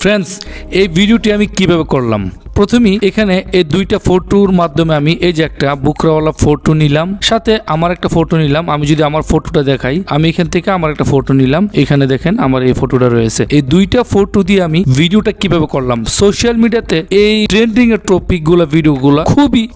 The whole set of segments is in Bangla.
ফ্রেন্ডস, এই ভিডিওটি আমি কিভাবে করলাম। প্রথমেই এখানে এই দুইটা ফটোর মাধ্যমে আমি এই যে একটা বুকরাওয়ালা ফটো নিলাম, সাথে আমার একটা ফটো নিলাম। আমি যদি আমার ফটোটা দেখাই, আমি এখান থেকে আমার একটা ফটো নিলাম। এখানে দেখেন আমার এই ফটোটা রয়েছে। এই দুইটা ফটো দিয়ে আমি ভিডিওটা কিভাবে করলাম। সোশ্যাল মিডিয়াতে এই ট্রেন্ডিং এর টপিক গুলা ভিডিওগুলো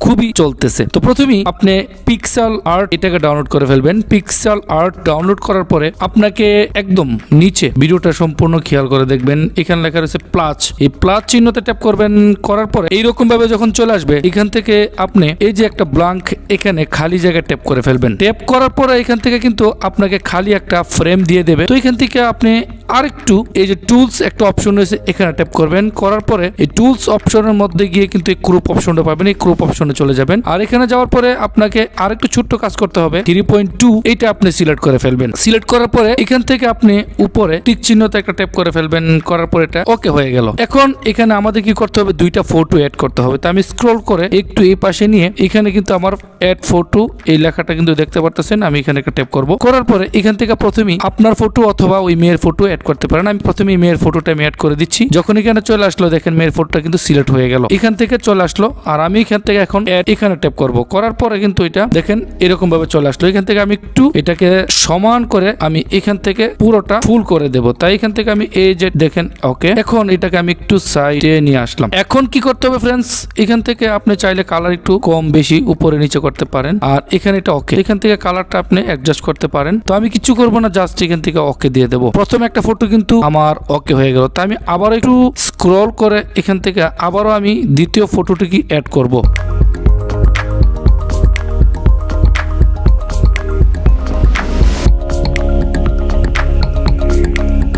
খুবই চলতেছে। তো প্রথমেই আপনি পিক্সেল আর্ট এটাকে ডাউনলোড করে ফেলবেন। পিক্সেল আর্ট ডাউনলোড করার পরে আপনাকে একদম নিচে ভিডিওটা সম্পূর্ণ খেয়াল করে দেখবেন, এখানে লেখা রয়েছে প্লাস। এই প্লাস চিহ্নতে ট্যাপ করবেন। করার পরে এইরকম ভাবে যখন চলে আসবে, এখান থেকে আপনি এই যে একটা ব্ল্যাঙ্ক এখানে খালি জায়গায় ট্যাপ করে ফেলবেন। ট্যাপ করার পরে এখান থেকে কিন্তু আপনাকে খালি একটা ফ্রেম দিয়ে দেবে। তো এখান থেকে আপনি আরেকটু এই যে টুলস একটা অপশন রয়েছে, এখানে ট্যাপ করবেন। করার পরে এই টুলস অপশনের মধ্যে গিয়ে কিন্তু এই ক্রপ অপশনটা পাবেন। এই ক্রপ অপশনে চলে যাবেন। আর এখানে যাওয়ার পরে আপনাকে আরেকটু ছোট্ট কাজ করতে হবে। 3.2 এটা আপনি সিলেক্ট করে ফেলবেন। সিলেক্ট করার পরে এখান থেকে আপনি উপরে টিক চিহ্নতে একটা ট্যাপ করে ফেলবেন। করার পরে এটা ওকে হয়ে গেল। এখন এখানে আমাদের কি করতে হবে, দুইটা ফটো অ্যাড করতে হবে। তো আমি স্ক্রল করে একটু এই পাশে নিয়ে এখানে কিন্তু আমার অ্যাড ফটো এই লেখাটা কিন্তু দেখতে পারতেছেন। আমি এখানে একটা ট্যাপ করব। করার পরে এখান থেকে প্রথমেই আপনার ফটো অথবা ওই মেয়ের ফটো অ্যাড করতে পারেন। আমি প্রথমেই মেয়ের ফটোটা আমি অ্যাড করে দিচ্ছি। যখন এখানে চলে আসলো, দেখেন মেয়ের ফটোটা কিন্তু সিলেক্ট হয়ে গেল। এখান থেকে চলে আসলো। আর আমি এখান থেকে এখন এখানে ট্যাপ করব। করার পরে কিন্তু এটা দেখেন এরকম ভাবে চলে আসলো। এখান থেকে আমি একটু এটাকে সমান করে আমি এখান থেকে পুরোটা ফুল করে দেব। তাই এখান থেকে আমি এই যে দেখেন ওকে। এখন এটাকে আমি একটু সাইডে নিয়ে আসলাম। এখন কি করতে হবে ফ্রেন্ডস, এখান থেকে আপনি চাইলে কালার একটু কম বেশি উপরে নিচে করতে পারেন। আর এখানে এটা ওকে, এখান থেকে কালারটা আপনি অ্যাডজাস্ট করতে পারেন। তো আমি কিছু করব না, জাস্ট এখান থেকে ওকে দিয়ে দেবো। প্রথম একটা ফটো কিন্তু আমার ওকে হয়ে গেল। তাই আমি আবার একটু স্ক্রল করে এখান থেকে আবারও আমি দ্বিতীয় ফটোটিকে অ্যাড করব।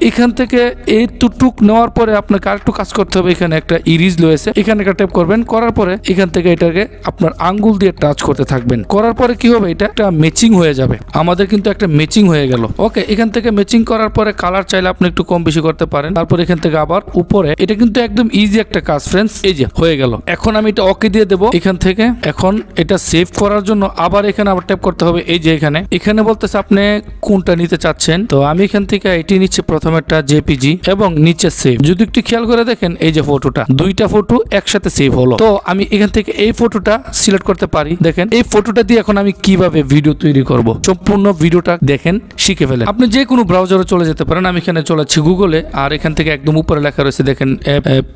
এখান থেকে এইটুক নেওয়ার পরে আপনাকে আরেকটু কাজ করতে হবে। এখানে একটা ইরিজ রয়েছে, এখানে একটা ট্যাপ করবেন। করার পরে এখান থেকে এটাকে আপনার আঙ্গুল দিয়ে টাচ করতে থাকবেন। করার পরে কি হবে, এটা একটা ম্যাচিং হয়ে যাবে। আমাদের কিন্তু একটা ম্যাচিং হয়ে গেল। ওকে, এখান থেকে ম্যাচিং করার পরে কালার চাইলে আপনি একটু কম বেশি করতে পারেন। তারপর এখান থেকে আবার উপরে, এটা কিন্তু একদম ইজি একটা কাজ ফ্রেন্ডস। এই যে হয়ে গেল। এখন আমি এটা ওকে দিয়ে দেবো এখান থেকে। এখন এটা সেভ করার জন্য আবার এখানে আবার ট্যাপ করতে হবে। এই যে এখানে বলতেছে আপনি কোনটা নিতে চাচ্ছেন। তো আমি এখান থেকে এটি নিচ্ছি, প্রথম একটা জেপিজি এবং নিচে সেভ। যদি একটু খেয়াল করে দেখেন, এই যে ফটোটা, দুইটা ফটো একসাথে সেভ হলো। তো আমি এখান থেকে এই ফটোটা সিলেক্ট করতে পারি। দেখেন এই ফটোটা দিয়ে এখন আমি কিভাবে ভিডিও তৈরি করব, সম্পূর্ণ ভিডিওটা দেখেন, শিখে ফেলেন। আপনি যে কোনো ব্রাউজারে চলে যেতে পারেন। আমি এখানে চলে যাচ্ছি গুগলে। আর এখান থেকে একদম উপরে লেখা রয়েছে দেখেন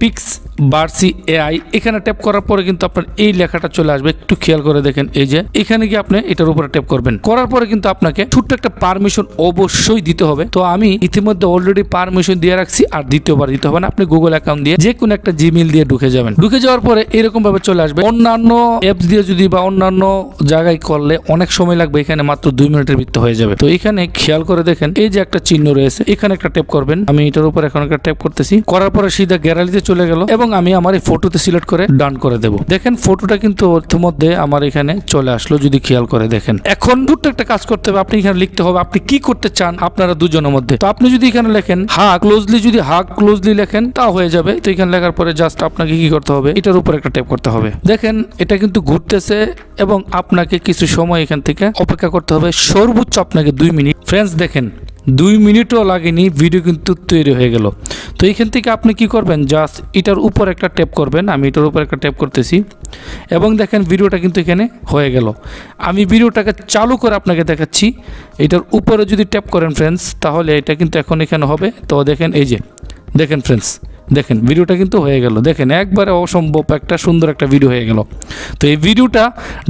পিক্সবার্সি এআই। এখানে ট্যাপ করার পরে কিন্তু আপনার এই লেখাটা চলে আসবে। একটু খেয়াল করে দেখেন, এই যে এখানে গিয়ে আপনি এটার উপরে ট্যাপ করবেন। করার পরে কিন্তু আপনাকে ছোট্ট একটা পারমিশন অবশ্যই দিতে হবে। তো আমি ইতিমধ্যে অলরেডি পারমিশন দিয়ে রাখছি, আর দ্বিতীয়বার দিতে হবে না। আপনি গুগল অ্যাকাউন্ট দিয়ে যে কোনো একটা জিমেইল দিয়ে ঢুকে যাবেন। ঢুকে যাওয়ার পরে এরকম ভাবে চলে আসবে। অন্যান্য অ্যাপস দিয়ে যদি বা অন্যান্য জায়গায় করলে অনেক সময় লাগবে, এখানে মাত্র 2 মিনিটের ভিতরে হয়ে যাবে। তো এখানে খেয়াল করে দেখেন, এই যে একটা চিহ্ন রয়েছে, এখানে একটা ট্যাপ করবেন। আমি এটার উপর এখন একটা ট্যাপ করতেছি। করার পরে সিধা গ্যালারিতে চলে গেল এবং আমি আমার এই ফটোতে সিলেক্ট করে ডান করে দেব। দেখেন ফটোটা কিন্তু ইতিমধ্যে আমার এখানে চলে আসলো, যদি খেয়াল করে দেখেন। এখন দুটো একটা কাজ করতে হবে। আপনি এখানে লিখতে হবে আপনি কি করতে চান আপনারা দুজনের মধ্যে। তো আপনি যদি এখানে লেখেন যদি হাগ ক্লোজলি লেখেন, তা হয়ে যাবে। তো এখানে লেখার পরে জাস্ট আপনাকে কি করতে হবে, এটার উপর একটা ট্যাপ করতে হবে। দেখেন এটা কিন্তু ঘুরতেছে এবং আপনাকে কিছু সময় এখান থেকে অপেক্ষা করতে হবে। সর্বোচ্চ আপনাকে 2 মিনিট। ফ্রেন্ডস দেখেন 2 মিনিটও লাগেনি, ভিডিও কিন্তু তৈরি হয়ে গেল। তো এইখান থেকে আপনি কি করবেন, জাস্ট এটার উপর একটা ট্যাপ করবেন। আমি এটার উপর একটা ট্যাপ করতেছি এবং দেখেন ভিডিওটা কিন্তু এখানে হয়ে গেল। আমি ভিডিওটাকে চালু করে আপনাকে দেখাচ্ছি। এটার উপরে যদি ট্যাপ করেন ফ্রেন্ডস, তাহলে এটা কিন্তু এখন এখানে হবে। তো দেখেন এই যে দেখেন ফ্রেন্ডস, দেখেন ভিডিওটা কিন্তু হয়ে গেল। দেখেন একবারে অসম্ভব একটা সুন্দর একটা ভিডিও হয়ে গেল। তো এই ভিডিওটা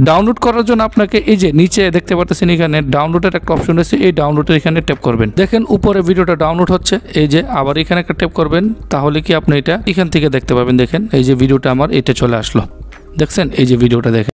ডাউনলোড করার জন্য আপনাকে এই যে নিচে দেখতে পাচ্ছেন, এখানে ডাউনলোডের একটা অপশন আছে। এই ডাউনলোডের এখানে ট্যাপ করবেন। দেখেন উপরে ভিডিওটা ডাউনলোড হচ্ছে। এই যে আবার এখানে একটা ট্যাপ করবেন, তাহলে কি আপনি এটা এখান থেকে দেখতে পাবেন। দেখেন এই যে ভিডিওটা আমার এটা চলে আসলো। দেখছেন এই যে ভিডিওটা দেখেন।